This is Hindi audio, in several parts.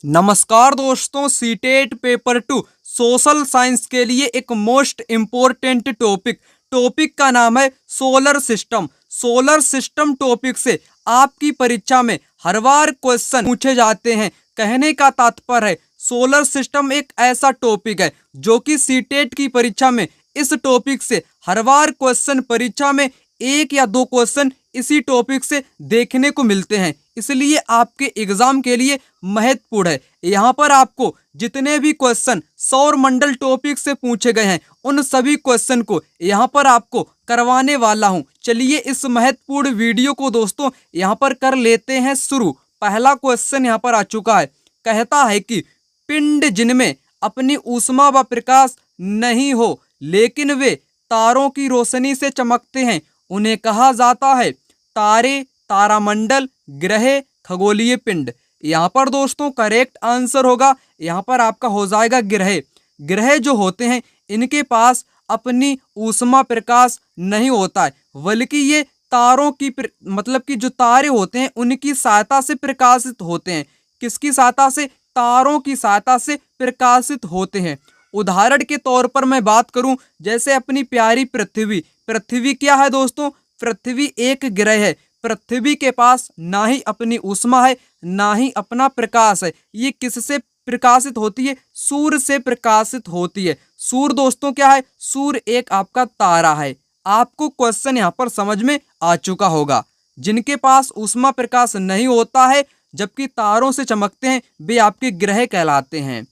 नमस्कार दोस्तों, सीटेट पेपर 2 सोशल साइंस के लिए एक मोस्ट इम्पोर्टेंट टॉपिक का नाम है solar system. Solar system topic से आपकी परीक्षा में हर बार क्वेश्चन पूछे जाते हैं। कहने का तात्पर्य है सोलर सिस्टम एक ऐसा टॉपिक है जो कि सीटेट की परीक्षा में इस टॉपिक से हर बार क्वेश्चन परीक्षा में एक या दो क्वेश्चन इसी टॉपिक से देखने को मिलते हैं, इसलिए आपके एग्जाम के लिए महत्वपूर्ण है। यहाँ पर आपको जितने भी क्वेश्चन सौर मंडल टॉपिक से पूछे गए हैं उन सभी क्वेश्चन को यहाँ पर आपको करवाने वाला हूँ। चलिए इस महत्वपूर्ण वीडियो को दोस्तों यहाँ पर कर लेते हैं शुरू। पहला क्वेश्चन यहाँ पर आ चुका है। कहता है कि पिंड जिनमें अपनी ऊष्मा व प्रकाश नहीं हो लेकिन वे तारों की रोशनी से चमकते हैं, उन्हें कहा जाता है तारे, तारामंडल, ग्रह, खगोलीय पिंड। यहाँ पर दोस्तों करेक्ट आंसर होगा, यहाँ पर आपका हो जाएगा ग्रह। ग्रह जो होते हैं इनके पास अपनी ऊष्मा प्रकाश नहीं होता है, बल्कि ये तारों की मतलब कि जो तारे होते हैं उनकी सहायता से प्रकाशित होते हैं। किसकी सहायता से? तारों की सहायता से प्रकाशित होते हैं। उदाहरण के तौर पर मैं बात करूं, जैसे अपनी प्यारी पृथ्वी। पृथ्वी क्या है दोस्तों? पृथ्वी एक ग्रह है। पृथ्वी के पास ना ही अपनी ऊष्मा है ना ही अपना प्रकाश है। ये किससे प्रकाशित होती है? सूर्य से प्रकाशित होती है। सूर्य दोस्तों क्या है? सूर्य एक आपका तारा है। आपको क्वेश्चन यहाँ पर समझ में आ चुका होगा। जिनके पास ऊष्मा प्रकाश नहीं होता है जबकि तारों से चमकते हैं वे आपके ग्रह कहलाते हैं।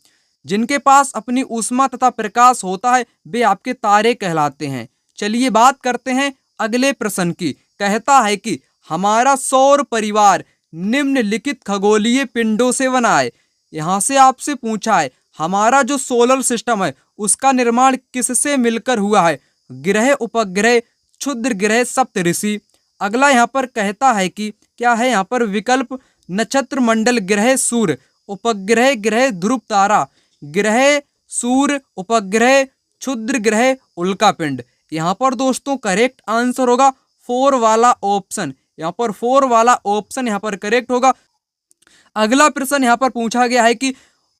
जिनके पास अपनी ऊष्मा तथा प्रकाश होता है वे आपके तारे कहलाते हैं। चलिए बात करते हैं अगले प्रश्न की। कहता है कि हमारा सौर परिवार निम्नलिखित खगोलीय पिंडों से बना है। यहाँ से आपसे पूछा है हमारा जो सोलर सिस्टम है उसका निर्माण किससे मिलकर हुआ है? ग्रह, उपग्रह, क्षुद्र ग्रह, सप्तऋषि। अगला यहाँ पर कहता है कि क्या है यहाँ पर विकल्प? नक्षत्र मंडल, ग्रह, सूर्य, उपग्रह, ग्रह, ध्रुव तारा, ग्रह, सूर्य, उपग्रह, क्षुद्र ग्रह, उल्का पिंड। यहाँ पर दोस्तों करेक्ट आंसर होगा 4 वाला ऑप्शन। यहाँ पर 4 वाला ऑप्शन यहाँ पर करेक्ट होगा। अगला प्रश्न यहाँ पर पूछा गया है कि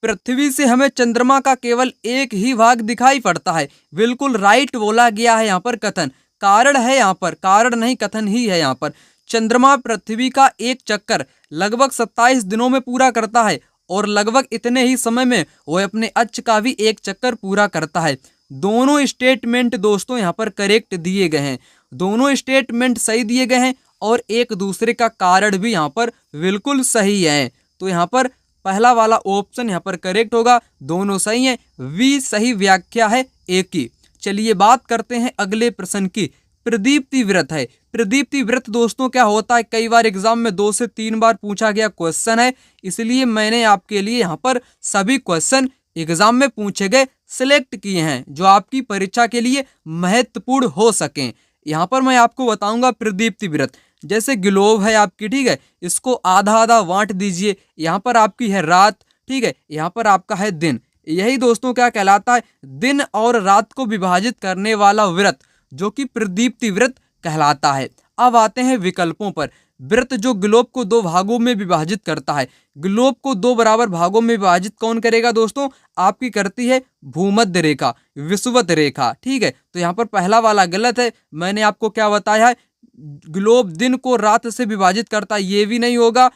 पृथ्वी से हमें चंद्रमा का केवल एक ही भाग दिखाई पड़ता है। बिल्कुल राइट बोला गया है यहाँ पर कथन। कारण है यहाँ पर, कारण नहीं कथन ही है यहाँ पर। चंद्रमा पृथ्वी का एक चक्कर लगभग 27 दिनों में पूरा करता है और लगभग इतने ही समय में वह अपने अक्ष का भी एक चक्कर पूरा करता है। दोनों स्टेटमेंट दोस्तों यहाँ पर करेक्ट दिए गए हैं। दोनों स्टेटमेंट सही दिए गए हैं और एक दूसरे का कारण भी यहाँ पर बिल्कुल सही है। तो यहाँ पर पहला वाला ऑप्शन यहाँ पर करेक्ट होगा। दोनों सही हैं। वी सही व्याख्या है ए की। चलिए बात करते हैं अगले प्रश्न की। प्रदीप्ति व्रत है। प्रदीप्ति व्रत दोस्तों क्या होता है? कई बार एग्जाम में 2 से 3 बार पूछा गया क्वेश्चन है, इसलिए मैंने आपके लिए यहाँ पर सभी क्वेश्चन एग्जाम में पूछे गए सिलेक्ट किए हैं जो आपकी परीक्षा के लिए महत्वपूर्ण हो सकें। यहाँ पर मैं आपको बताऊंगा प्रदीप्ति व्रत। जैसे ग्लोब है आपकी, ठीक है, इसको आधा आधा बांट दीजिए। यहाँ पर आपकी है रात, ठीक है, यहाँ पर आपका है दिन। यही दोस्तों क्या कहलाता है? दिन और रात को विभाजित करने वाला व्रत जो कि प्रदीप्ति व्रत कहलाता है। अब आते हैं विकल्पों पर। व्रत जो ग्लोब को 2 भागों में विभाजित करता है। ग्लोब को 2 बराबर भागों में विभाजित कौन करेगा दोस्तों? आपकी करती है भूमध्य रेखा, विषुवत रेखा, ठीक है। तो यहाँ पर पहला वाला गलत है। मैंने आपको क्या बताया है? ग्लोब दिन को रात से विभाजित करता है, ये भी नहीं होगा।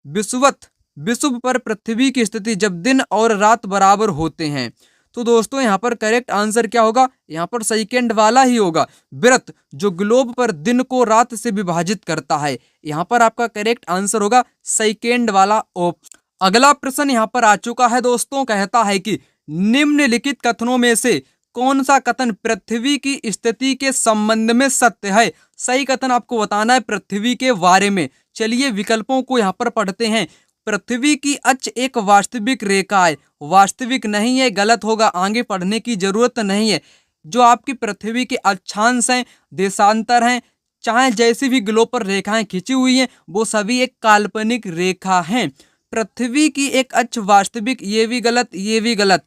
विषुव पर पृथ्वी की स्थिति जब दिन और रात बराबर होते हैं। तो दोस्तों यहाँ पर करेक्ट आंसर क्या होगा? यहाँ पर सेकंड वाला ही होगा। व्रत जो ग्लोब पर दिन को रात से विभाजित करता है। यहाँ पर आपका करेक्ट आंसर होगा सेकंड वाला ऑप्शन। अगला प्रश्न यहाँ पर आ चुका है दोस्तों। कहता है कि निम्नलिखित कथनों में से कौन सा कथन पृथ्वी की स्थिति के संबंध में सत्य है? सही कथन आपको बताना है पृथ्वी के बारे में। चलिए विकल्पों को यहाँ पर पढ़ते हैं। पृथ्वी की अक्ष एक वास्तविक रेखा है। वास्तविक नहीं है, गलत होगा, आगे पढ़ने की जरूरत नहीं है। जो आपकी पृथ्वी के अक्षांश हैं, देशांतर हैं, चाहे जैसी भी ग्लोब पर रेखाएं खींची हुई हैं, वो सभी एक काल्पनिक रेखा हैं। पृथ्वी की एक अक्ष वास्तविक, ये भी गलत, ये भी गलत।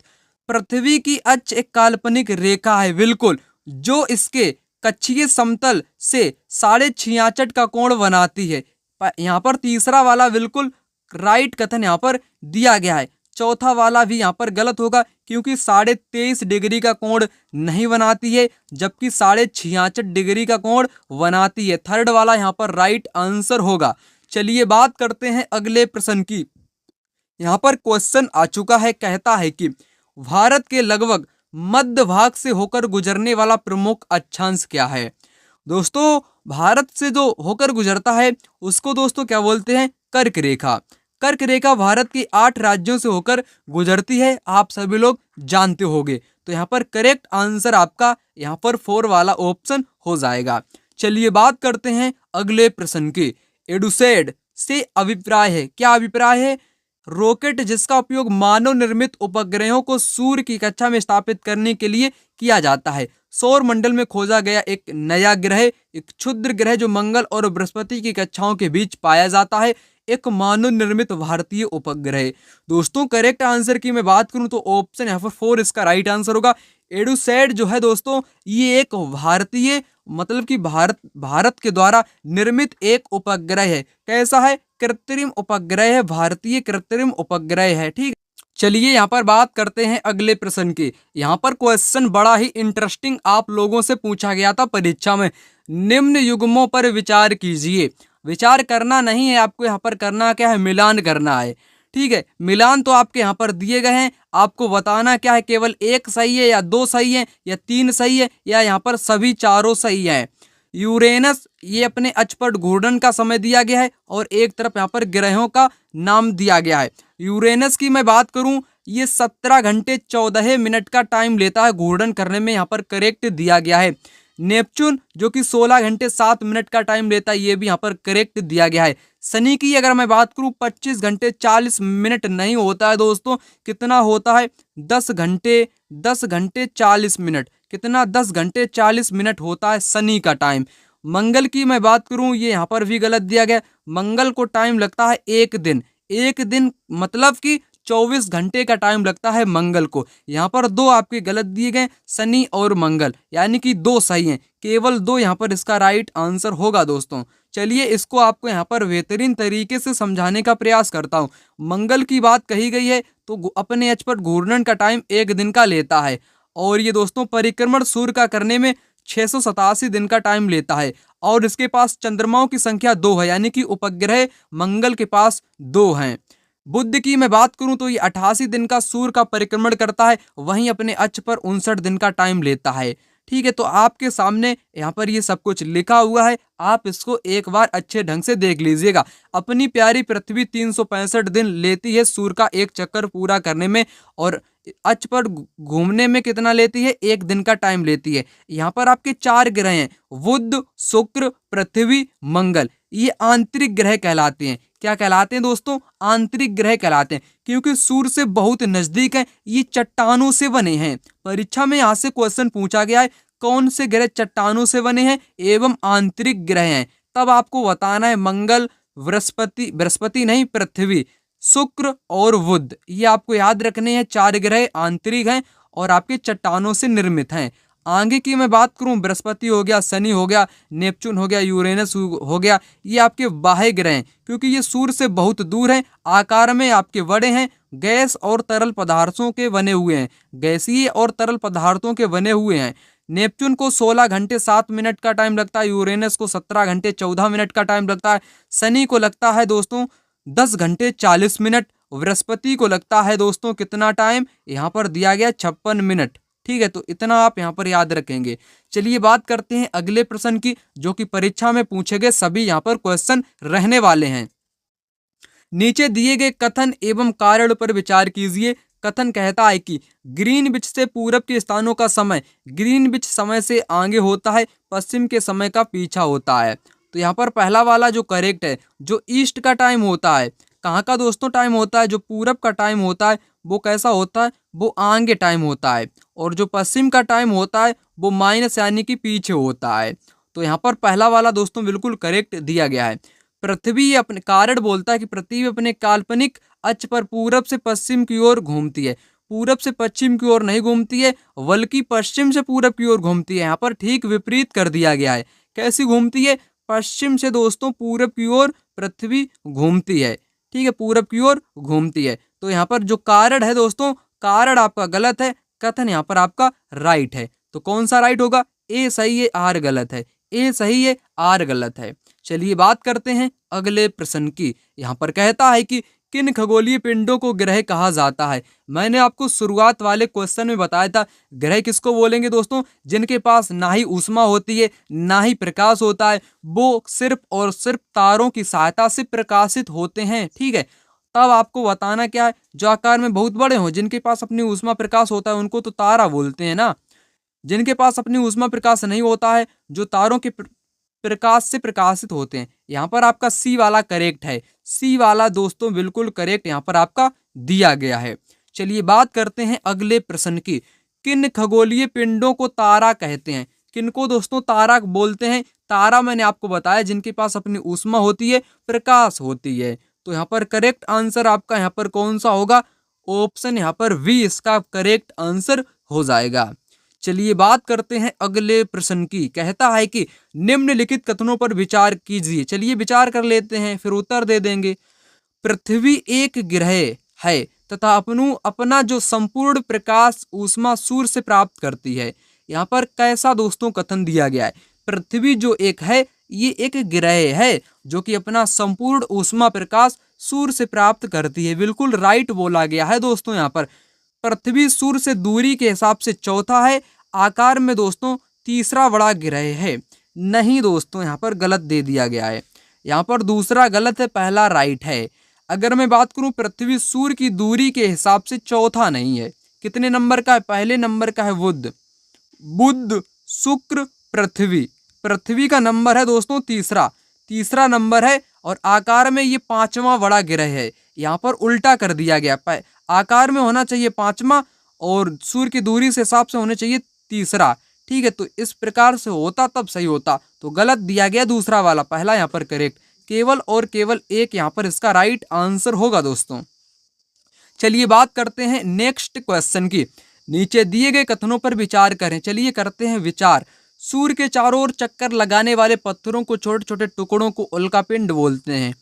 पृथ्वी की अक्ष एक काल्पनिक रेखा है बिल्कुल, जो इसके कक्षीय समतल से 66.5 का कोण बनाती है। यहाँ पर तीसरा वाला बिल्कुल राइट कथन यहाँ पर दिया गया है। चौथा वाला भी यहाँ पर गलत होगा क्योंकि 23.5 डिग्री का कोण नहीं बनाती है, जबकि 66.5 डिग्री का कोण बनाती है। थर्ड वाला यहाँ पर राइट आंसर होगा। चलिए बात करते हैं अगले प्रश्न की। यहाँ पर क्वेश्चन आ चुका है, कहता है कि भारत के लगभग मध्य भाग से होकर गुजरने वाला प्रमुख अक्षांश क्या है। दोस्तों भारत से जो होकर गुजरता है उसको दोस्तों क्या बोलते हैं, कर्क रेखा। कर्क रेखा भारत के 8 राज्यों से होकर गुजरती है, आप सभी लोग जानते होंगे। तो यहाँ पर करेक्ट आंसर आपका यहाँ पर 4 वाला ऑप्शन हो जाएगा। चलिए बात करते हैं अगले प्रश्न की। एडुसेड से अभिप्राय है, क्या अभिप्राय है? रॉकेट जिसका उपयोग मानव निर्मित उपग्रहों को सूर्य की कक्षा में स्थापित करने के लिए किया जाता है। सौर मंडल में खोजा गया एक नया ग्रह, एक क्षुद्र ग्रह जो मंगल और बृहस्पति की कक्षाओं के बीच पाया जाता है, एक मानव निर्मित भारतीय उपग्रह। दोस्तों करेक्ट आंसर की मैं बात करूं तो ऑप्शन यहाँ पर 4 इसका राइट आंसर होगा। एडुसैट जो है दोस्तों ये एक भारतीय मतलब कि भारत के द्वारा निर्मित एक उपग्रह है। कैसा है? कृत्रिम उपग्रह है, भारतीय कृत्रिम उपग्रह है। ठीक, चलिए यहाँ पर बात करते हैं अगले प्रश्न की। यहाँ पर क्वेश्चन बड़ा ही इंटरेस्टिंग आप लोगों से पूछा गया था परीक्षा में। निम्न युग्मों पर विचार कीजिए। विचार करना नहीं है आपको, यहाँ पर करना क्या है, मिलान करना है। ठीक है, मिलान तो आपके यहाँ पर दिए गए हैं, आपको बताना क्या है, केवल एक सही है या 2 सही है या 3 सही है या यहाँ पर सभी चारों सही है। यूरेनस ये अपने अक्ष पर घूर्णन का समय दिया गया है और एक तरफ यहाँ पर ग्रहों का नाम दिया गया है। यूरेनस की मैं बात करूं ये 17 घंटे 14 मिनट का टाइम लेता है घूर्णन करने में, यहाँ पर करेक्ट दिया गया है। नेपच्यून जो कि 16 घंटे 7 मिनट का टाइम लेता है, ये भी यहाँ पर करेक्ट दिया गया है। शनि की अगर मैं बात करूं 25 घंटे 40 मिनट नहीं होता है दोस्तों, कितना होता है 10 घंटे 40 मिनट। कितना? 10 घंटे 40 मिनट होता है शनि का टाइम। मंगल की मैं बात करूं ये यहाँ पर भी गलत दिया गया। मंगल को टाइम लगता है एक दिन मतलब कि 24 घंटे का टाइम लगता है मंगल को। यहाँ पर 2 आपके गलत दिए गए, शनि और मंगल, यानी कि 2 सही हैं, केवल 2 यहाँ पर इसका राइट आंसर होगा दोस्तों। चलिए इसको आपको यहाँ पर बेहतरीन तरीके से समझाने का प्रयास करता हूँ। मंगल की बात कही गई है तो अपने अक्ष पर घूर्णन का टाइम 1 दिन का लेता है और ये दोस्तों परिक्रमण सूर्य का करने में 687 दिन का टाइम लेता है और इसके पास चंद्रमाओं की संख्या 2 है, यानी कि उपग्रह मंगल के पास 2 हैं। बुध की मैं बात करूं तो ये 88 दिन का सूर्य का परिक्रमण करता है, वहीं अपने अक्ष पर 59 दिन का टाइम लेता है। ठीक है, तो आपके सामने यहाँ पर ये सब कुछ लिखा हुआ है, आप इसको एक बार अच्छे ढंग से देख लीजिएगा। अपनी प्यारी पृथ्वी 365 दिन लेती है सूर्य का एक चक्कर पूरा करने में और अक्ष पर घूमने में कितना लेती है? 1 दिन का टाइम लेती है। यहाँ पर आपके 4 ग्रह हैं, बुध, शुक्र, पृथ्वी, मंगल। ये आंतरिक ग्रह कहलाते हैं। क्या कहलाते हैं दोस्तों? आंतरिक ग्रह कहलाते हैं, क्योंकि सूर्य से बहुत नजदीक है। ये चट्टानों से बने हैं। परीक्षा में यहाँ से क्वेश्चन पूछा गया है कौन से ग्रह चट्टानों से बने हैं एवं आंतरिक ग्रह हैं, तब आपको बताना है मंगल, बृहस्पति नहीं, पृथ्वी, शुक्र और बुध। ये आपको याद रखने हैं, 4 ग्रह आंतरिक हैं और आपके चट्टानों से निर्मित हैं। आगे की मैं बात करूं, बृहस्पति हो गया, शनि हो गया, नेपच्यून हो गया, यूरेनस हो गया, ये आपके बाह्य ग्रह हैं, क्योंकि ये सूर्य से बहुत दूर हैं, आकार में आपके बड़े हैं, गैस और तरल पदार्थों के बने हुए हैं, गैसीय और तरल पदार्थों के बने हुए हैं। नेपच्यून को 16 घंटे 7 मिनट का टाइम लगता है, यूरेनस को 17 घंटे 14 मिनट का टाइम लगता है, शनि को लगता है दोस्तों 10 घंटे 40 मिनट, बृहस्पति को लगता है दोस्तों कितना टाइम, यहाँ पर दिया गया 56 मिनट। ठीक है, तो इतना आप यहाँ पर याद रखेंगे। चलिए बात करते हैं अगले प्रश्न की, जो कि परीक्षा में पूछे गए सभी यहाँ पर क्वेश्चन रहने वाले हैं। नीचे दिए गए कथन एवं कारण पर विचार कीजिए। कथन कहता है कि ग्रीनविच से पूरब के स्थानों का समय ग्रीनविच समय से आगे होता है, पश्चिम के समय का पीछा होता है। तो यहाँ पर पहला वाला जो करेक्ट है, जो ईस्ट का टाइम होता है, कहाँ का दोस्तों टाइम होता है, जो पूरब का टाइम होता है वो कैसा होता है, वो आगे टाइम होता है, और जो पश्चिम का टाइम होता है वो माइनस यानी कि पीछे होता है। तो यहाँ पर पहला वाला दोस्तों बिल्कुल करेक्ट दिया गया है। पृथ्वी अपने कारण बोलता है कि पृथ्वी अपने काल्पनिक अक्ष पर पूरब से पश्चिम की ओर घूमती है, पूरब से पश्चिम की ओर नहीं घूमती है, बल्कि पश्चिम से पूरब की ओर घूमती है। यहाँ पर ठीक विपरीत कर दिया गया है। कैसी घूमती है? पश्चिम से दोस्तों पूरब की ओर पृथ्वी घूमती है। ठीक है, पूरब की ओर घूमती है। तो यहाँ पर जो कारण है दोस्तों, कारण आपका गलत है, कथन यहाँ पर आपका राइट है। तो कौन सा राइट होगा? ए सही है, आर गलत है। ए सही है, आर गलत है। चलिए बात करते हैं अगले प्रश्न की। यहाँ पर कहता है कि किन खगोलीय पिंडों को ग्रह कहा जाता है? मैंने आपको शुरुआत वाले क्वेश्चन में बताया था, ग्रह किसको बोलेंगे दोस्तों? जिनके पास ना ही ऊष्मा होती है, ना ही प्रकाश होता है, वो सिर्फ और सिर्फ तारों की सहायता से प्रकाशित होते हैं। ठीक है, तब आपको बताना क्या है, जो आकार में बहुत बड़े हों, जिनके पास अपनी ऊष्मा प्रकाश होता है, उनको तो तारा बोलते हैं ना। जिनके पास अपनी ऊष्मा प्रकाश नहीं होता है, जो तारों के प्रकाश से प्रकाशित होते हैं। यहाँ पर आपका सी वाला करेक्ट है। सी वाला दोस्तों बिल्कुल करेक्ट यहाँ पर आपका दिया गया है। चलिए बात करते हैं अगले प्रश्न की। किन खगोलीय पिंडों को तारा कहते हैं? किनको दोस्तों तारा बोलते हैं? तारा मैंने आपको बताया जिनके पास अपनी ऊष्मा होती है, प्रकाश होती है। तो यहाँ पर करेक्ट आंसर आपका यहाँ पर कौन सा होगा? ऑप्शन यहाँ पर बी इसका करेक्ट आंसर हो जाएगा। चलिए बात करते हैं अगले प्रश्न की। कहता है कि निम्नलिखित कथनों पर विचार कीजिए। चलिए विचार कर लेते हैं, फिर उत्तर दे देंगे। पृथ्वी एक ग्रह है तथा अपना जो संपूर्ण प्रकाश ऊष्मा सूर्य से प्राप्त करती है। यहाँ पर कैसा दोस्तों कथन दिया गया है? पृथ्वी जो एक है, ये एक ग्रह है जो कि अपना संपूर्ण ऊष्मा प्रकाश सूर्य से प्राप्त करती है। बिल्कुल राइट बोला गया है दोस्तों। यहाँ पर पृथ्वी सूर्य से दूरी के हिसाब से चौथा है, आकार में दोस्तों तीसरा बड़ा ग्रह है। नहीं दोस्तों, यहाँ पर गलत दे दिया गया है। यहाँ पर दूसरा गलत है, पहला राइट है। अगर मैं बात करूं, पृथ्वी सूर्य की दूरी के हिसाब से चौथा नहीं है। कितने नंबर का है? पहले नंबर का है बुध। बुध, शुक्र, पृथ्वी। पृथ्वी का नंबर है दोस्तों तीसरा नंबर है, और आकार में ये पांचवा बड़ा ग्रह है। यहाँ पर उल्टा कर दिया गया, आकार में होना चाहिए पांचवा और सूर्य की दूरी से हिसाब से होने चाहिए तीसरा। ठीक है, तो इस प्रकार से होता तब सही होता, तो गलत दिया गया दूसरा वाला, पहला यहाँ पर करेक्ट। केवल और केवल एक यहाँ पर इसका राइट आंसर होगा दोस्तों। चलिए बात करते हैं नेक्स्ट क्वेश्चन की। नीचे दिए गए कथनों पर विचार करें। चलिए करते हैं विचार। सूर्य के चारों ओर चक्कर लगाने वाले पत्थरों को, छोटे छोटे टुकड़ों को उल्कापिंड बोलते हैं।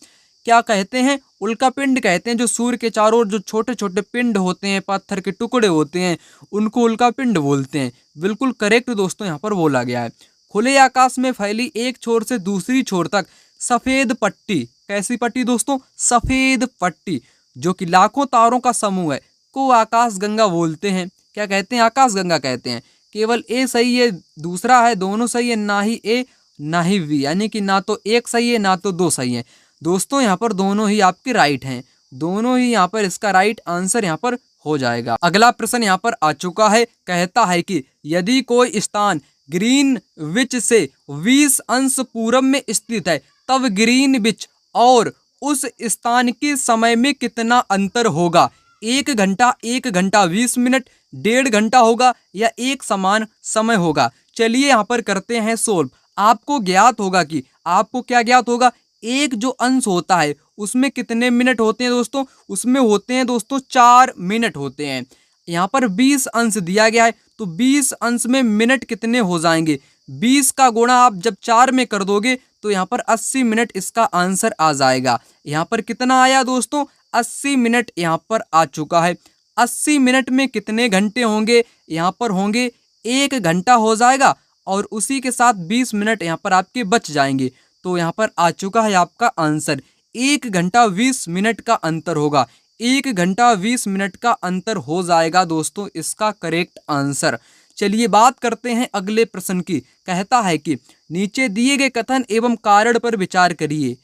क्या कहते हैं? उल्कापिंड कहते हैं। जो सूर्य के चारों ओर जो छोटे छोटे पिंड होते हैं, पत्थर के टुकड़े होते हैं, उनको उल्कापिंड बोलते हैं। बिल्कुल करेक्ट दोस्तों यहाँ पर बोला गया है। खुले आकाश में फैली एक छोर से दूसरी छोर तक सफेद पट्टी, कैसी पट्टी दोस्तों? सफेद पट्टी, जो कि लाखों तारों का समूह है, को आकाश गंगा बोलते हैं। क्या कहते हैं? आकाश गंगा कहते हैं। केवल ए सही है, दूसरा है, दोनों सही है, ना ही ए ना ही बी, यानी कि ना तो एक सही है ना तो दो सही है। दोस्तों यहाँ पर दोनों ही आपके राइट हैं। दोनों ही यहाँ पर इसका राइट आंसर यहाँ पर हो जाएगा। अगला प्रश्न यहाँ पर आ चुका है। कहता है कि यदि कोई स्थान ग्रीनविच से 20 अंश पूरब में स्थित है, तब ग्रीनविच और उस स्थान के समय में कितना अंतर होगा? 1 घंटा, 1 घंटा 20 मिनट, 1.5 घंटा होगा, या एक समान समय होगा? चलिए यहाँ पर करते हैं सोल्व। आपको ज्ञात होगा कि आपको क्या ज्ञात होगा? एक जो अंश होता है उसमें कितने मिनट होते हैं दोस्तों? उसमें होते हैं दोस्तों 4 मिनट होते हैं। यहाँ पर 20 अंश दिया गया है, तो 20 अंश में मिनट कितने हो जाएंगे? 20 का गुणा आप जब 4 में कर दोगे तो यहाँ पर 80 मिनट इसका आंसर आ जाएगा। यहाँ पर कितना आया दोस्तों? 80 मिनट यहाँ पर आ चुका है। 80 मिनट में कितने घंटे होंगे? यहाँ पर होंगे 1 घंटा हो जाएगा, और उसी के साथ 20 मिनट यहाँ पर आपके बच जाएंगे। तो यहाँ पर आ चुका है आपका आंसर। 1 घंटा 20 मिनट का अंतर होगा। 1 घंटा 20 मिनट का अंतर हो जाएगा दोस्तों इसका करेक्ट आंसर। चलिए बात करते हैं अगले प्रश्न की। कहता है कि नीचे दिए गए कथन एवं कारण पर विचार करिए।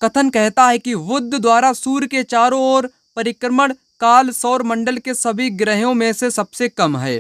कथन कहता है कि बुध द्वारा सूर्य के चारों ओर परिक्रमण काल सौर मंडल के सभी ग्रहों में से सबसे कम है।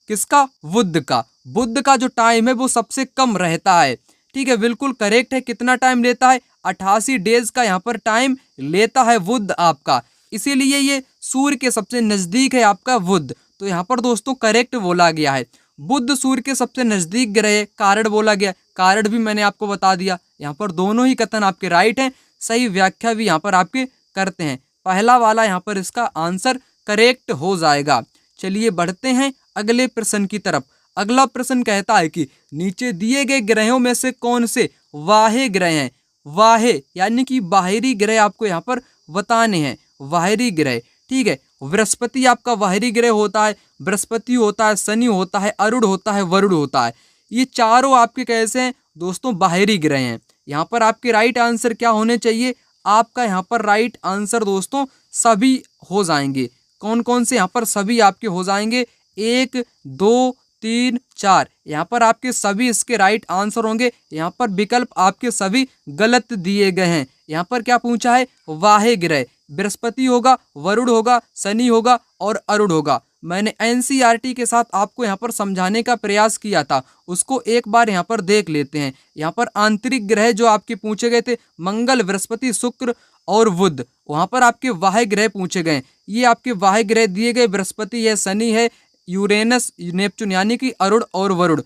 किसका? बुध का। बुध का जो टाइम है वो सबसे कम रहता है। ठीक है, बिल्कुल करेक्ट है। कितना टाइम लेता है? 88 डेज का यहाँ पर टाइम लेता है बुध आपका, इसीलिए ये सूर्य के सबसे नजदीक है आपका बुध। तो यहाँ पर दोस्तों करेक्ट बोला गया है। बुध सूर्य के सबसे नजदीक ग्रह। कारण बोला गया, कारण भी मैंने आपको बता दिया। यहाँ पर दोनों ही कथन आपके राइट हैं। सही व्याख्या भी यहाँ पर आपके करते हैं। पहला वाला यहाँ पर इसका आंसर करेक्ट हो जाएगा। चलिए बढ़ते हैं अगले प्रश्न की तरफ। अगला प्रश्न कहता है कि नीचे दिए गए ग्रहों में से कौन से बाह्य ग्रह हैं? बाह्य यानी कि बाहरी ग्रह आपको यहाँ पर बताने हैं। बाहरी ग्रह, ठीक है। बृहस्पति आपका बाहरी ग्रह होता है, बृहस्पति होता है, शनि होता है, अरुण होता है, वरुण होता है। ये चारों आपके कैसे हैं दोस्तों, बाहरी ग्रह हैं। यहाँ पर आपके राइट आंसर क्या होने चाहिए, आपका यहाँ पर राइट आंसर दोस्तों सभी हो जाएंगे। कौन कौन से यहाँ पर सभी आपके हो जाएंगे, 1 2 3 4, यहाँ पर आपके सभी इसके राइट आंसर होंगे। यहाँ पर विकल्प आपके सभी गलत दिए गए हैं। यहाँ पर क्या पूछा है, बाह्य ग्रह, बृहस्पति होगा, वरुण होगा, शनि होगा और अरुण होगा। मैंने एनसीईआरटी के साथ आपको यहाँ पर समझाने का प्रयास किया था, उसको एक बार यहाँ पर देख लेते हैं। यहाँ पर आंतरिक ग्रह जो आपके पूछे गए थे, मंगल, बृहस्पति, शुक्र और बुध, वहाँ पर आपके बाह्य ग्रह पूछे गए। ये आपके बाह्य ग्रह दिए गए, बृहस्पति है, शनि है, यूरेनस, नेपच्यून यानी कि अरुण और वरुण।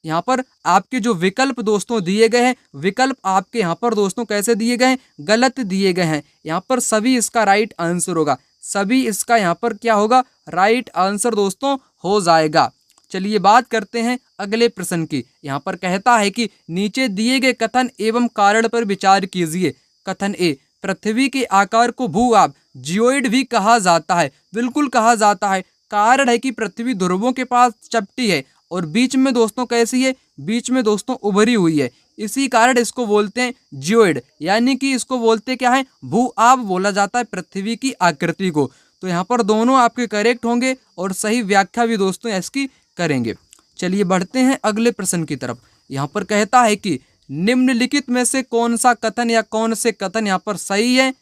यहाँ पर आपके जो विकल्प दोस्तों दिए गए हैं, विकल्प आपके यहाँ पर दोस्तों कैसे दिए गए हैं, गलत दिए गए हैं। यहाँ पर सभी इसका राइट आंसर होगा, सभी इसका यहाँ पर क्या होगा, राइट आंसर दोस्तों हो जाएगा। चलिए बात करते हैं अगले प्रश्न की। यहाँ पर कहता है कि नीचे दिए गए कथन एवं कारण पर विचार कीजिए। कथन ए, पृथ्वी के आकार को भू-आब जियोइड भी कहा जाता है। बिल्कुल कहा जाता है। कारण है कि पृथ्वी ध्रुवों के पास चपटी है और बीच में दोस्तों कैसी है, बीच में दोस्तों उभरी हुई है, इसी कारण इसको बोलते हैं जियोइड, यानी कि इसको बोलते क्या है, भू-आब बोला जाता है पृथ्वी की आकृति को। तो यहाँ पर दोनों आपके करेक्ट होंगे और सही व्याख्या भी दोस्तों इसकी करेंगे। चलिए बढ़ते हैं अगले प्रश्न की तरफ। यहाँ पर कहता है कि निम्नलिखित में से कौन सा कथन या कौन से कथन यहाँ पर सही है,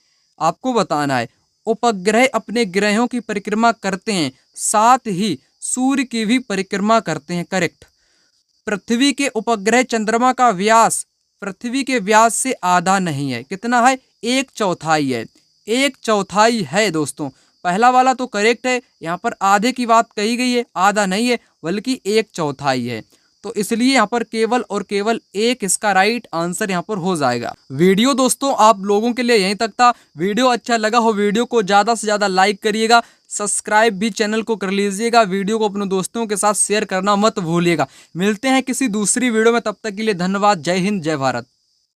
आपको बताना है। उपग्रह अपने ग्रहों की परिक्रमा करते हैं, साथ ही सूर्य की भी परिक्रमा करते हैं। करेक्ट। पृथ्वी के उपग्रह चंद्रमा का व्यास पृथ्वी के व्यास से आधा नहीं है। कितना है, 1/4 है, 1/4 है दोस्तों। पहला वाला तो करेक्ट है, यहाँ पर आधे की बात कही गई है, आधा नहीं है बल्कि 1/4 है। तो इसलिए यहाँ पर केवल और केवल एक इसका राइट आंसर यहाँ पर हो जाएगा। वीडियो दोस्तों आप लोगों के लिए यहीं तक था। वीडियो अच्छा लगा हो, वीडियो को ज़्यादा से ज़्यादा लाइक करिएगा, सब्सक्राइब भी चैनल को कर लीजिएगा, वीडियो को अपने दोस्तों के साथ शेयर करना मत भूलिएगा। मिलते हैं किसी दूसरी वीडियो में, तब तक के लिए धन्यवाद। जय हिंद, जय भारत।